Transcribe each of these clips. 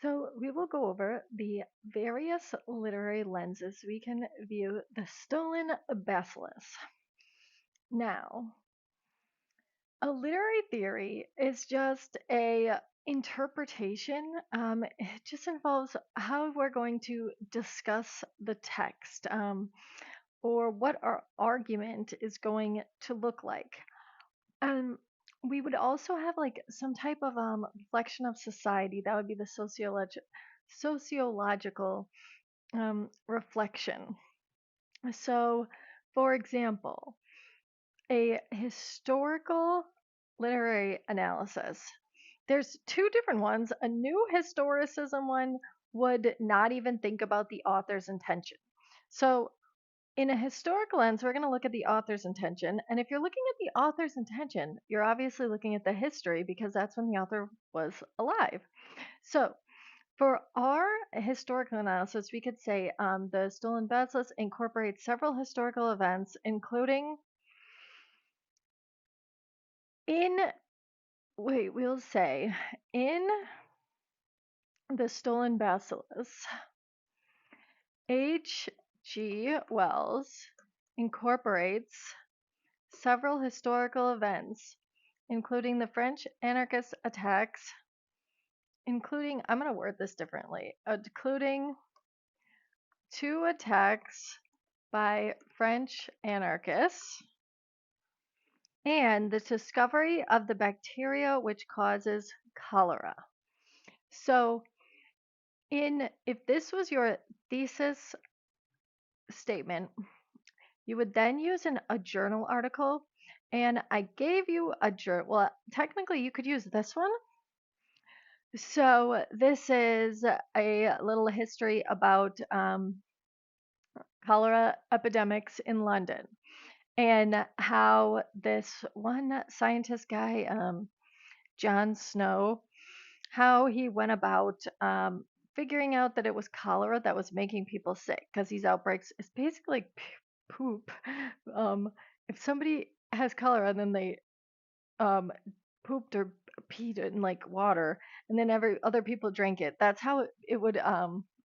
So, we will go over the various literary lenses we can view the stolen bacillus. Now, a literary theory is just a interpretation. It just involves how we're going to discuss the text, or what our argument is going to look like. Um, we would also have like some type of reflection of society. That would be the sociological reflection. So, for example, a historical literary analysis. There's two different ones. A new historicism one would not even think about the author's intention. So, in a historical lens, we're going to look at the author's intention. And if you're looking at the author's intention, you're obviously looking at the history because that's when the author was alive. So, for our historical analysis, we could say the stolen Bacillus incorporates several historical events, including in, we'll say, in the stolen Bacillus, H.G. Wells incorporates several historical events, including the French anarchist attacks, including, I'm going to word this differently, including two attacks by French anarchists and the discovery of the bacteria which causes cholera. So, if this was your thesis statement, you would then use a journal article, and I gave you a journal. Well, technically, you could use this one. So, this is a little history about cholera epidemics in London and how this one scientist guy, John Snow, how he went about figuring out that it was cholera that was making people sick because these outbreaks is basically like poop. Um, if somebody has cholera and then they um, pooped or peed in like water, and then every other people drank it, that's how it would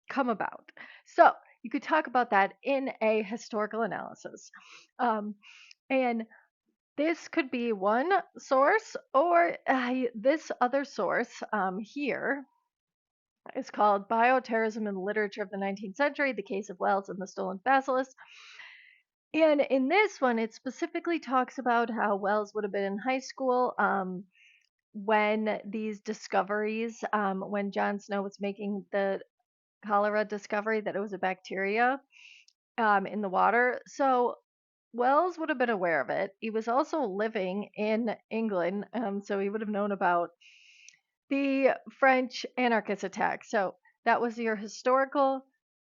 come about. So you could talk about that in a historical analysis. Um, and this could be one source, or this other source here is called Bioterrorism in the Literature of the 19th Century, the Case of Wells and the Stolen Bacillus. And in this one, it specifically talks about how Wells would have been in high school when these discoveries, when John Snow was making the cholera discovery that it was a bacteria in the water. So Wells would have been aware of it. He was also living in England, so he would have known about the French anarchist attack. So that was your historical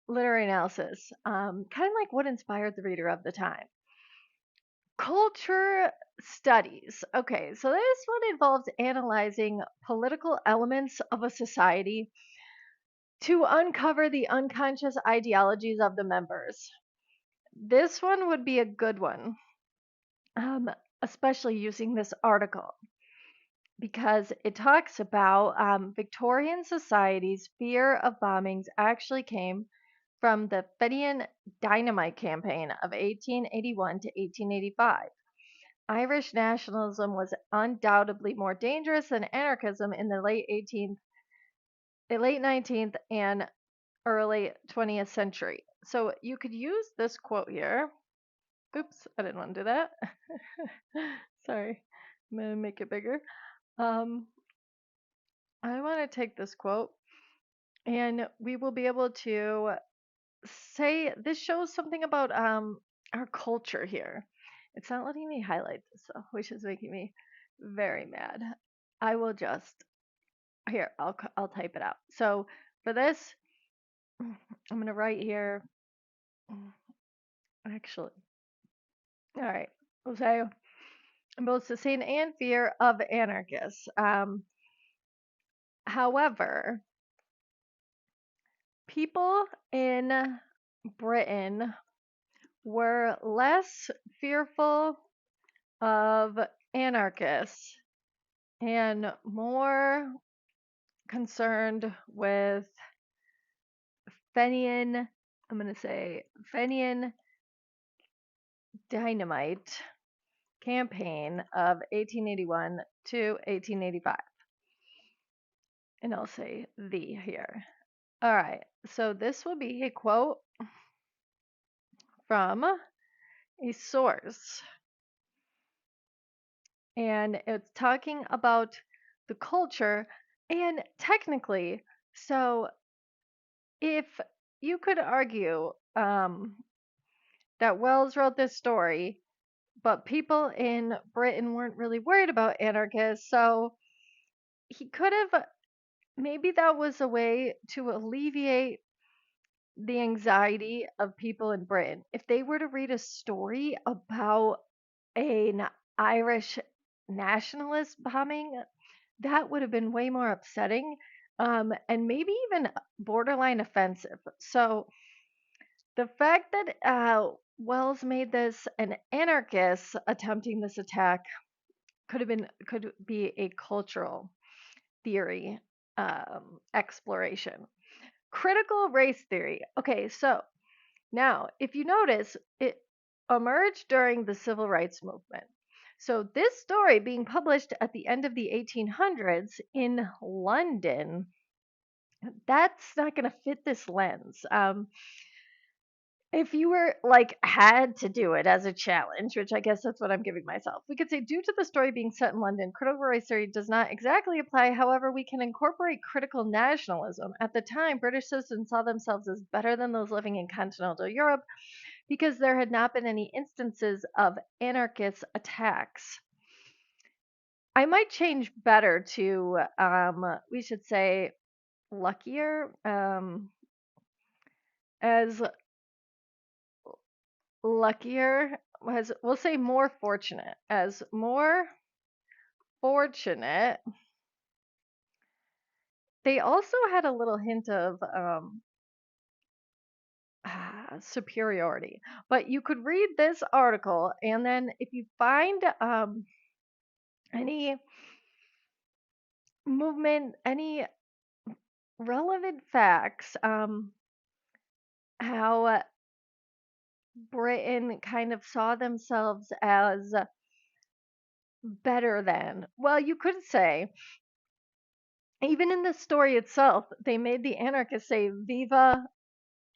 literary analysis, kind of like what inspired the reader of the time. Culture studies. Okay, so this one involves analyzing political elements of a society to uncover the unconscious ideologies of the members. This one would be a good one, um, especially using this article, because it talks about Victorian society's fear of bombings actually came from the Fenian dynamite campaign of 1881 to 1885. Irish nationalism was undoubtedly more dangerous than anarchism in the late 19th and early 20th century. So you could use this quote here. Oops, I didn't want to do that. Sorry, I'm going to make it bigger. Um, I want to take this quote and we will be able to say this shows something about our culture here. It's not letting me highlight this though, which is making me very mad. I will just here. I'll type it out. So for this, I'm gonna write here. Actually, all right. We'll say both sustain and fear of anarchists. However, people in Britain were less fearful of anarchists and more concerned with Fenian, I'm going to say Fenian dynamite campaign of 1881 to 1885. And I'll say the here. All right. So this will be a quote from a source. And it's talking about the culture. And technically, so if you could argue that Wells wrote this story, but people in Britain weren't really worried about anarchists, so he could have, maybe that was a way to alleviate the anxiety of people in Britain. If they were to read a story about an Irish nationalist bombing, that would have been way more upsetting, and maybe even borderline offensive. So the fact that Wells made this an anarchist attempting this attack could be a cultural theory exploration. Critical race theory. Okay, so now if you notice, it emerged during the civil rights movement. So this story being published at the end of the 1800s in London, that's not going to fit this lens. If you were like had to do it as a challenge, which I guess that's what I'm giving myself, we could say due to the story being set in London, critical race theory does not exactly apply. However, we can incorporate critical nationalism. At the time, British citizens saw themselves as better than those living in continental Europe because there had not been any instances of anarchist attacks. I might change better to we should say luckier, as luckier, as we'll say more fortunate, as more fortunate. They also had a little hint of superiority, but you could read this article, and then if you find any movement, any relevant facts, how Britain kind of saw themselves as better than. Well, you could say, even in the story itself, they made the anarchists say "Viva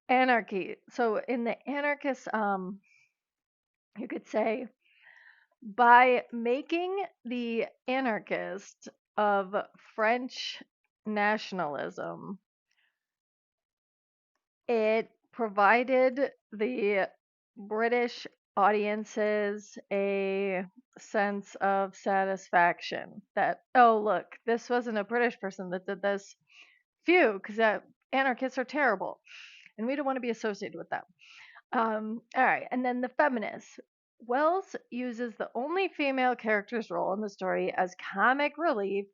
anarchy." So in the anarchists, you could say by making the anarchist of French nationalism, it provided the British audiences a sense of satisfaction that, oh, look, this wasn't a British person that did this. Phew, because anarchists are terrible and we don't want to be associated with them. All right, and then the feminists. Wells uses the only female character's role in the story as comic relief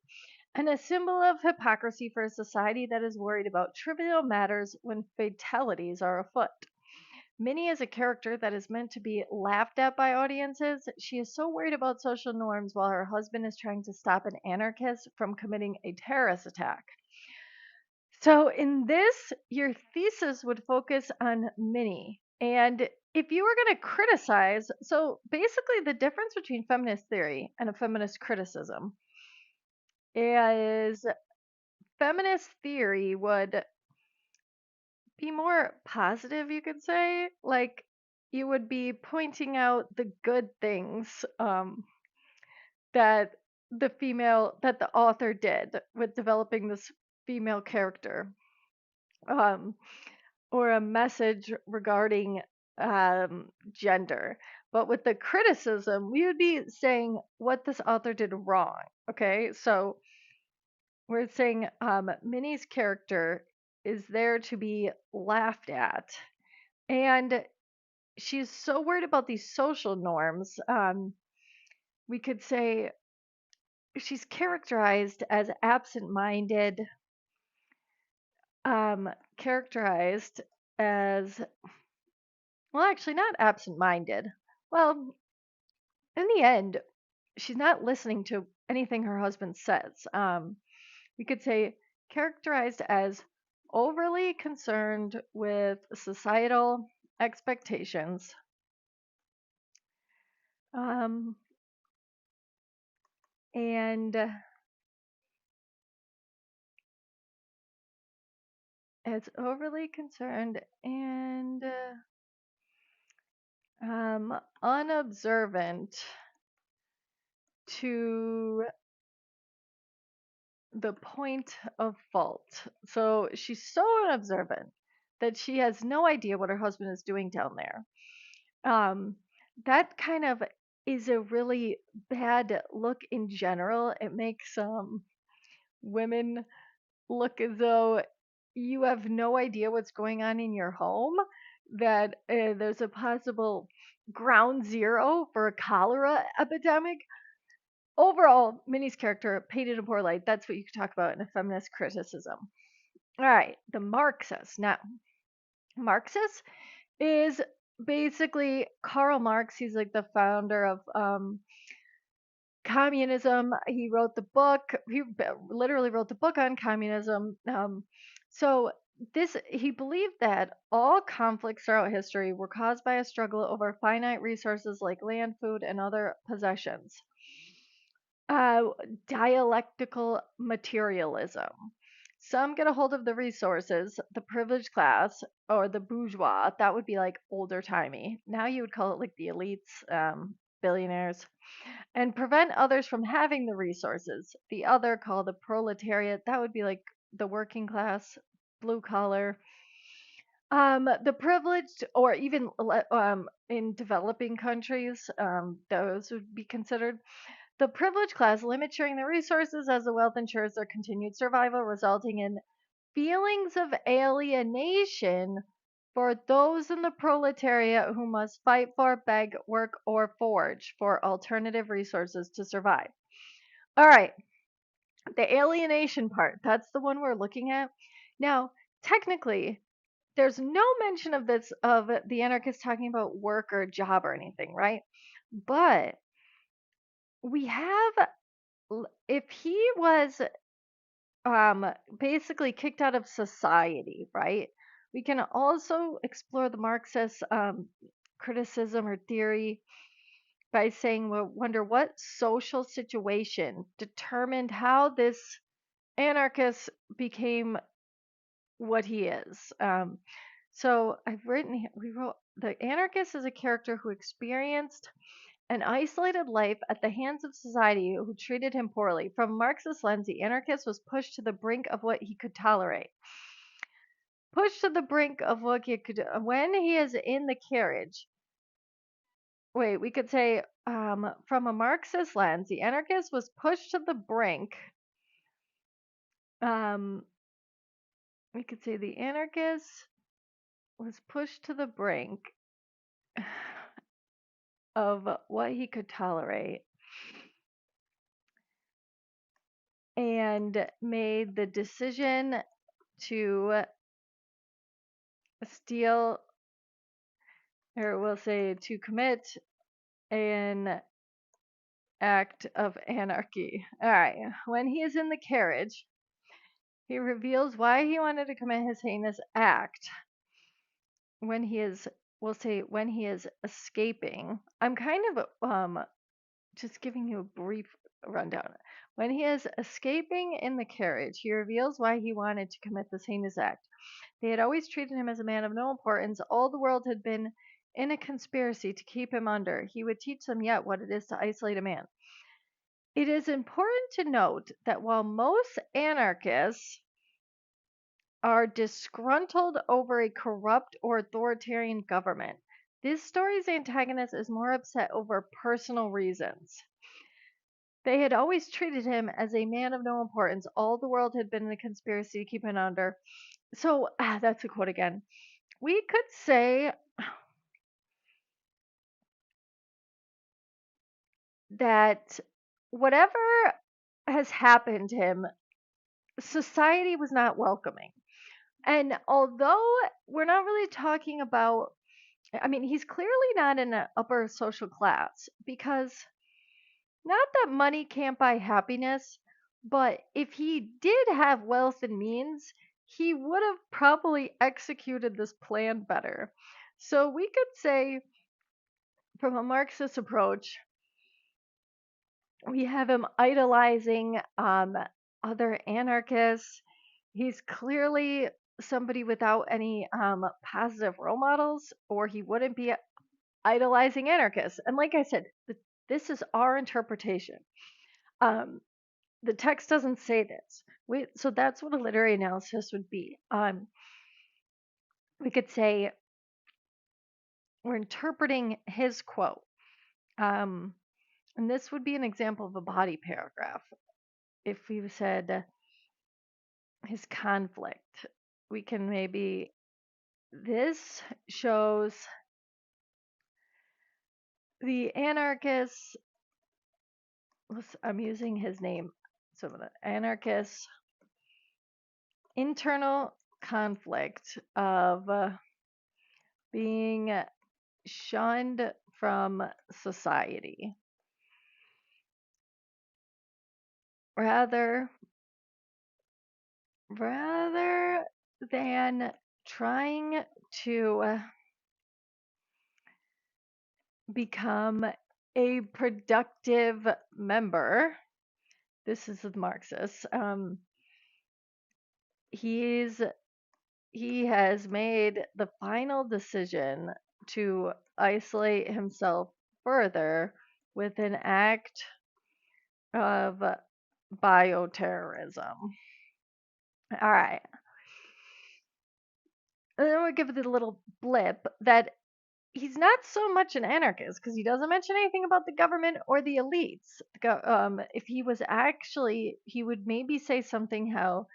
and a symbol of hypocrisy for a society that is worried about trivial matters when fatalities are afoot. Minnie is a character that is meant to be laughed at by audiences. She is so worried about social norms while her husband is trying to stop an anarchist from committing a terrorist attack. So, in this, your thesis would focus on Minnie. And if you were going to criticize, so basically, the difference between feminist theory and a feminist criticism is feminist theory would be more positive, you could say. Like, you would be pointing out the good things that that the author did with developing this female character. Um, or a message regarding gender. But with the criticism, we would be saying what this author did wrong. Okay, so we're saying Minnie's character is there to be laughed at, and she's so worried about these social norms. We could say she's characterized as absent-minded, characterized as, well, actually, not absent-minded. Well, in the end, she's not listening to anything her husband says. We could say characterized as overly concerned with societal expectations, um, and it's overly concerned and unobservant to the point of fault. So she's so unobservant that she has no idea what her husband is doing down there. Um, that kind of is a really bad look in general. It makes women look as though you have no idea what's going on in your home, that there's a possible ground zero for a cholera epidemic. Overall, Minnie's character painted in poor light. That's what you could talk about in a feminist criticism. All right, the Marxist. Now, Marxist is basically Karl Marx. He's like the founder of communism. He wrote the book. Literally wrote the book on communism. So this he believed that all conflicts throughout history were caused by a struggle over finite resources like land, food, and other possessions. Uh, Dialectical materialism. Some get a hold of the resources, the privileged class or the bourgeois. That would be like older timey. Now you would call it like the elites, billionaires, and prevent others from having the resources. The other, called the proletariat, that would be like the working class, blue collar. The privileged, or even in developing countries, those would be considered the privileged class, limit sharing their resources as the wealth ensures their continued survival, resulting in feelings of alienation for those in the proletariat who must fight for, beg, work, or forage for alternative resources to survive. All right, the alienation part, that's the one we're looking at. Now, technically, there's no mention of this, of the anarchists talking about work or job or anything, right? But we have, if he was um, basically kicked out of society, right? We can also explore the Marxist criticism or theory by saying, we wonder what social situation determined how this anarchist became what he is. So I've written, we wrote, the anarchist is a character who experienced an isolated life at the hands of society who treated him poorly. From Marxist lens, the anarchist was pushed to the brink of what he could tolerate. Pushed to the brink of what he could. When he is in the carriage. Wait, we could say from a Marxist lens, the anarchist was pushed to the brink. Um, we could say the anarchist was pushed to the brink of what he could tolerate and made the decision to steal, or we'll say to commit an act of anarchy. All right. When he is in the carriage, he reveals why he wanted to commit his heinous act. When he is, we'll say, when he is escaping. I'm kind of just giving you a brief rundown. When he is escaping in the carriage, he reveals why he wanted to commit this heinous act. They had always treated him as a man of no importance. All the world had been in a conspiracy to keep him under. He would teach them yet what it is to isolate a man. It is important to note that while most anarchists are disgruntled over a corrupt or authoritarian government, this story's antagonist is more upset over personal reasons. They had always treated him as a man of no importance. All the world had been in a conspiracy to keep him under. So, that's a quote again. We could say that whatever has happened to him, society was not welcoming. And although we're not really talking about, I mean, he's clearly not in an upper social class, because not that money can't buy happiness, But if he did have wealth and means, he would have probably executed this plan better. So we could say, from a Marxist approach, we have him idolizing other anarchists. He's clearly somebody without any positive role models, or he wouldn't be idolizing anarchists. And like I said, this is our interpretation. Um, the text doesn't say this. So that's what a literary analysis would be. We could say we're interpreting his quote. Um, and this would be an example of a body paragraph. If we said his conflict, we can maybe, this shows the anarchist, I'm using his name, so the anarchist internal conflict of being shunned from society rather rather than trying to become a productive member. This is the Marxist. He's he has made the final decision to isolate himself further with an act of bioterrorism. All right. And then we give it a little blip that he's not so much an anarchist because he doesn't mention anything about the government or the elites. If he was actually, he would maybe say something how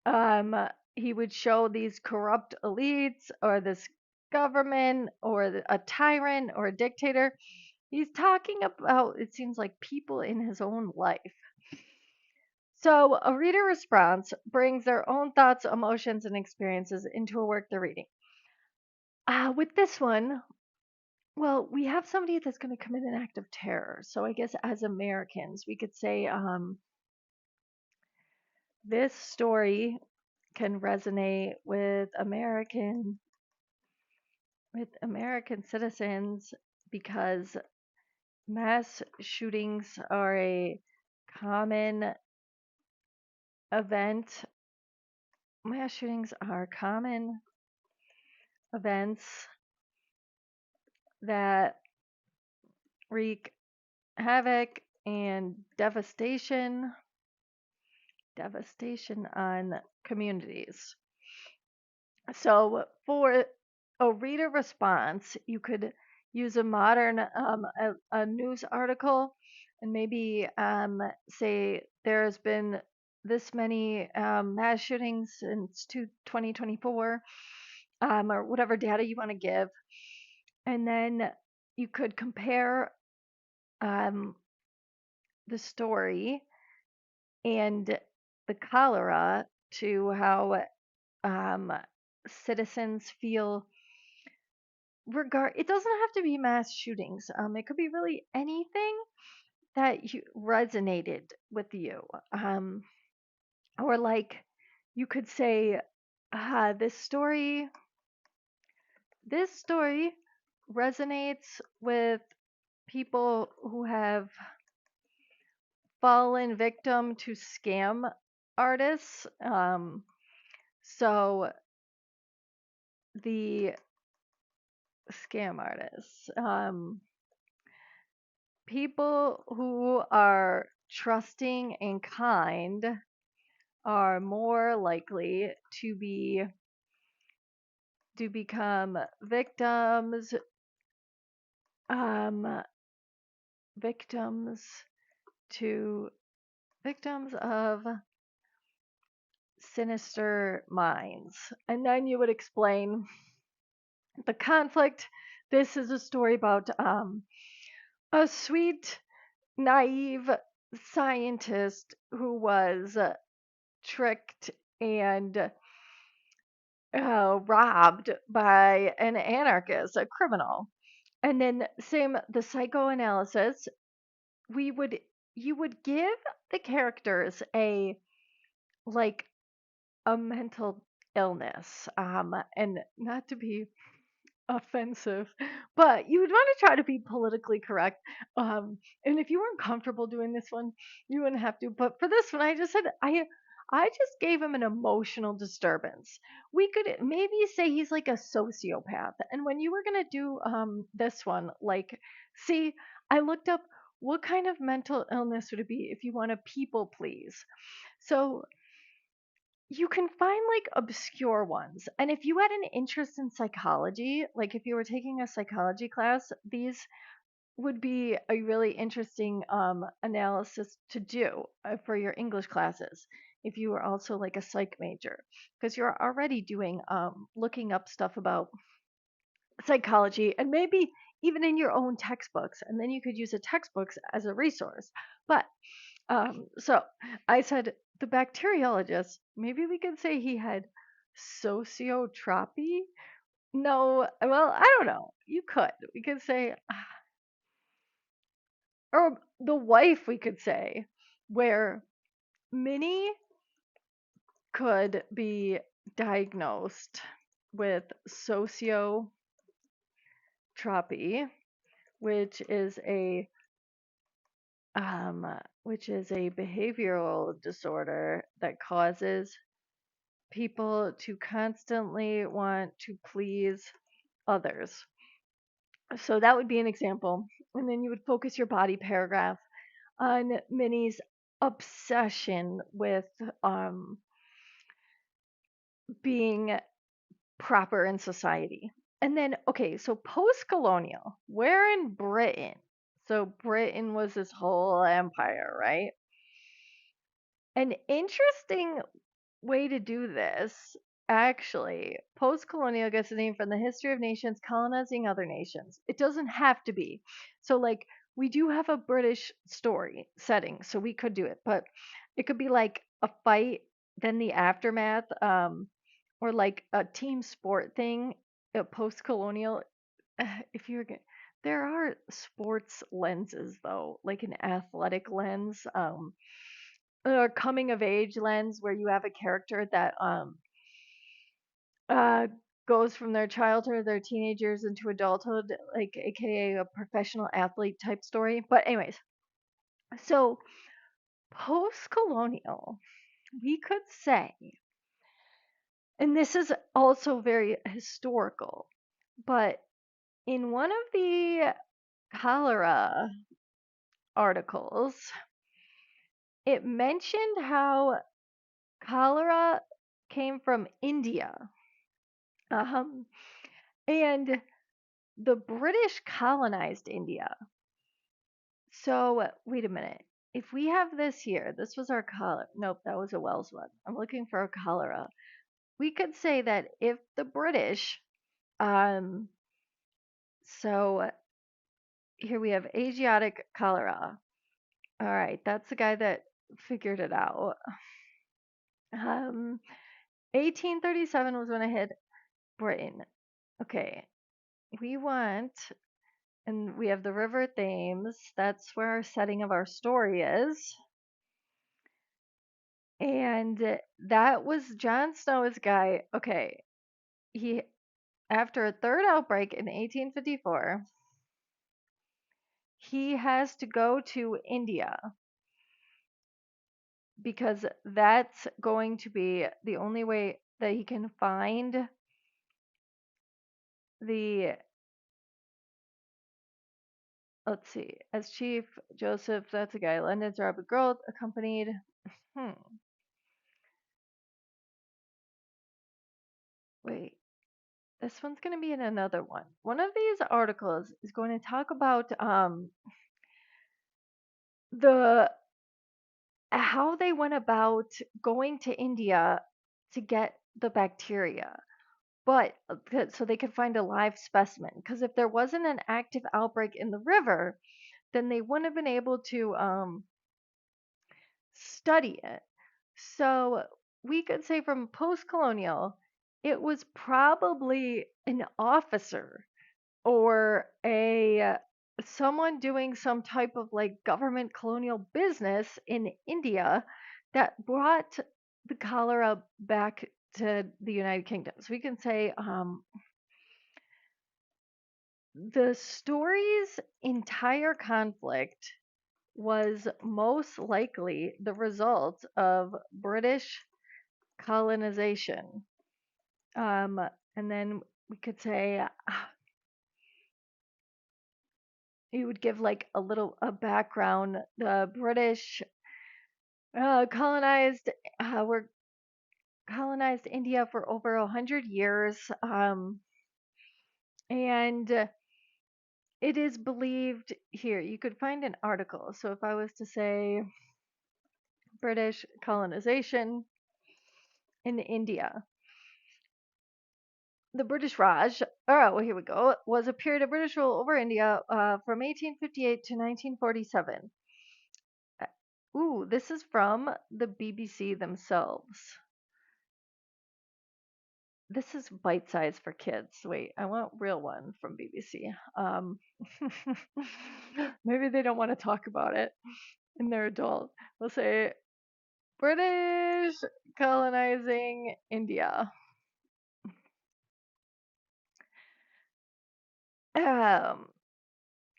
um, he would show these corrupt elites or this government or a tyrant or a dictator. He's talking about, it seems like, people in his own life. So a reader response brings their own thoughts, emotions, and experiences into a work they're reading. With this one, well, we have somebody that's going to commit an act of terror. So I guess as Americans, we could say this story can resonate with American citizens because mass shootings are a common event. Mass shootings are common events that wreak havoc and devastation on communities. So for a reader response, you could use a modern a news article and maybe say there's been this many mass shootings since 2024, or whatever data you want to give, and then you could compare um, the story and the cholera to how um, citizens feel. It doesn't have to be mass shootings. It could be really anything that resonated with you. Or like you could say, this story resonates with people who have fallen victim to scam artists. So the scam artists, people who are trusting and kind are more likely to become um, victims victims of sinister minds. And then you would explain the conflict. This is a story about a sweet, naive scientist who was tricked and robbed by an anarchist, a criminal. And then, same the psychoanalysis, we would you would give the characters a like a mental illness, and not to be offensive, but you would want to try to be politically correct. And if you weren't comfortable doing this one, you wouldn't have to. But for this one, I just said I just gave him an emotional disturbance. We could maybe say he's like a sociopath. And when you were gonna do this one, like, see, I looked up what kind of mental illness would it be if you want to people please. So you can find like obscure ones. And if you had an interest in psychology, like if you were taking a psychology class, these would be a really interesting analysis to do for your English classes. If you were also like a psych major, because you're already doing looking up stuff about psychology and maybe even in your own textbooks, and then you could use the textbooks as a resource. But so I said the bacteriologist, maybe we could say he had sociotropy. No, well, I don't know. You could. We could say, or the wife, we could say, where Minnie could be diagnosed with sociotropy, which is a um, which is a behavioral disorder that causes people to constantly want to please others. So that would be an example. And then you would focus your body paragraph on Minnie's obsession with um, being proper in society. And then, okay, so post colonial, we're in Britain. So Britain was this whole empire, right? An interesting way to do this, actually, post colonial gets the name from the history of nations colonizing other nations. It doesn't have to be. So, like, we do have a British story setting, so we could do it, but it could be like a fight, then the aftermath, or like a team sport thing, post colonial. If you're there are sports lenses though, like an athletic lens, or coming of age lens where you have a character that uh goes from their childhood, their teenagers into adulthood, like aka a professional athlete type story. But anyways, so post colonial, we could say, and this is also very historical, but in one of the cholera articles, it mentioned how cholera came from India. Um, and the British colonized India. So, wait a minute. If we have this here, this was our cholera. Nope, that was a Wells one. I'm looking for a cholera. We could say that if the British, um, so here we have Asiatic cholera. All right, that's the guy that figured it out. Um, 1837 was when I hit Britain. Okay, we want and we have the River Thames. That's where our setting of our story is. And that was Jon Snow's guy. Okay, he after a third outbreak in 1854, he has to go to India because that's going to be the only way that he can find the let's see, as chief Joseph, that's a guy. London's Robert Gould accompanied. Hmm. Wait, this one's going to be in another one. One of these articles is going to talk about the how they went about going to India to get the bacteria, but so they could find a live specimen. Because if there wasn't an active outbreak in the river, then they wouldn't have been able to study it. So we could say from post-colonial, it was probably an officer or a someone doing some type of like government colonial business in India that brought the cholera back to the United Kingdom. So we can say the story's entire conflict was most likely the result of British colonization. Um, and then we could say you would give like a background. The British colonized were colonized India for over 100 years, and it is believed here. You could find an article. So if I was to say British colonization in India, the British Raj, oh, well, here we go, was a period of British rule over India from 1858 to 1947. Uh, Ooh, this is from the BBC themselves. This is bite size for kids. Wait, I want real one from BBC. Maybe they don't want to talk about it and they're adult. We'll say British colonizing India. Um,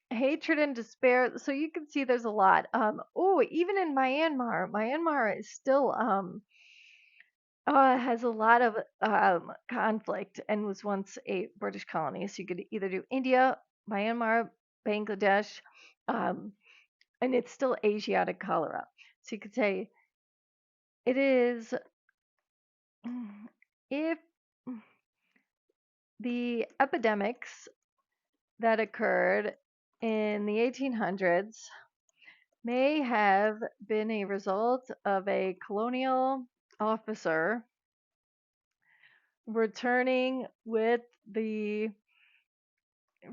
hatred and despair. So you can see there's a lot. Oh, even in Myanmar is still has a lot of conflict and was once a British colony. So you could either do India, Myanmar, Bangladesh, um, and it's still Asiatic cholera. So you could say it is if the epidemics that occurred in the 1800s may have been a result of a colonial officer returning with the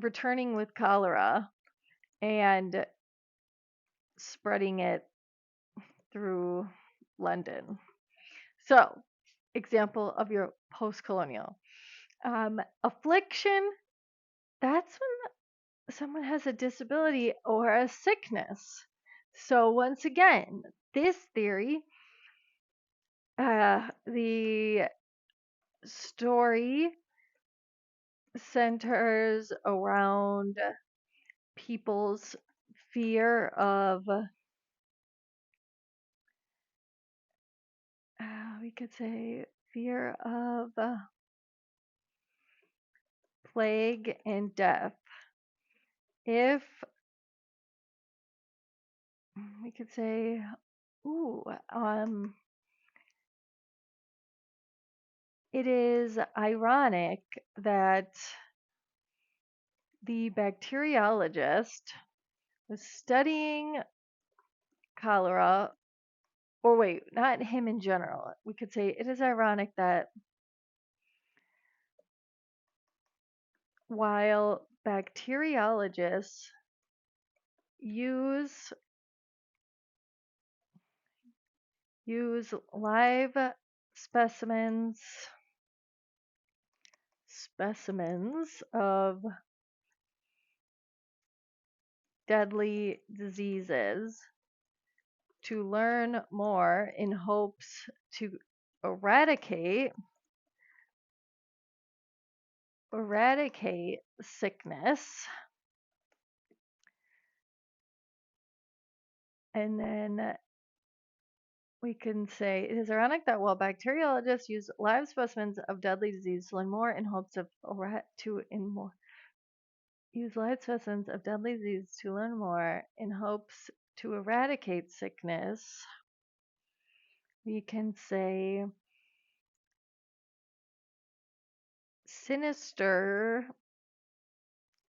returning with cholera and spreading it through London. So, example of your post-colonial affliction. That's when someone has a disability or a sickness. So once again, this theory, the story centers around people's fear of, we could say, fear of plague and death. If we could say, ooh, it is ironic that the bacteriologist was studying cholera, or wait, not him in general. We could say it is ironic that while bacteriologists use live specimens of deadly diseases to learn more in hopes to eradicate sickness. And then we can say it is ironic that while bacteriologists use live specimens of deadly disease to learn more in hopes of use live specimens of deadly disease to learn more in hopes to eradicate sickness, we can say sinister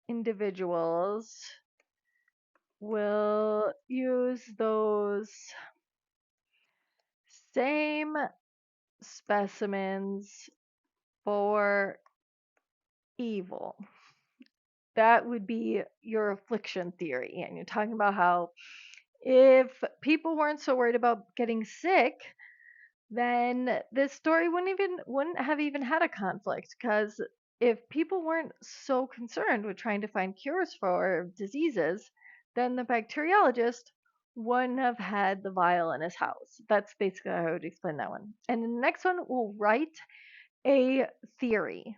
individuals will use those same specimens for evil. That would be your affliction theory. And you're talking about how if people weren't so worried about getting sick, then this story wouldn't have even had a conflict because if people weren't so concerned with trying to find cures for diseases, then the bacteriologist wouldn't have had the vial in his house. That's basically how I would explain that one. And the next one, we'll write a theory.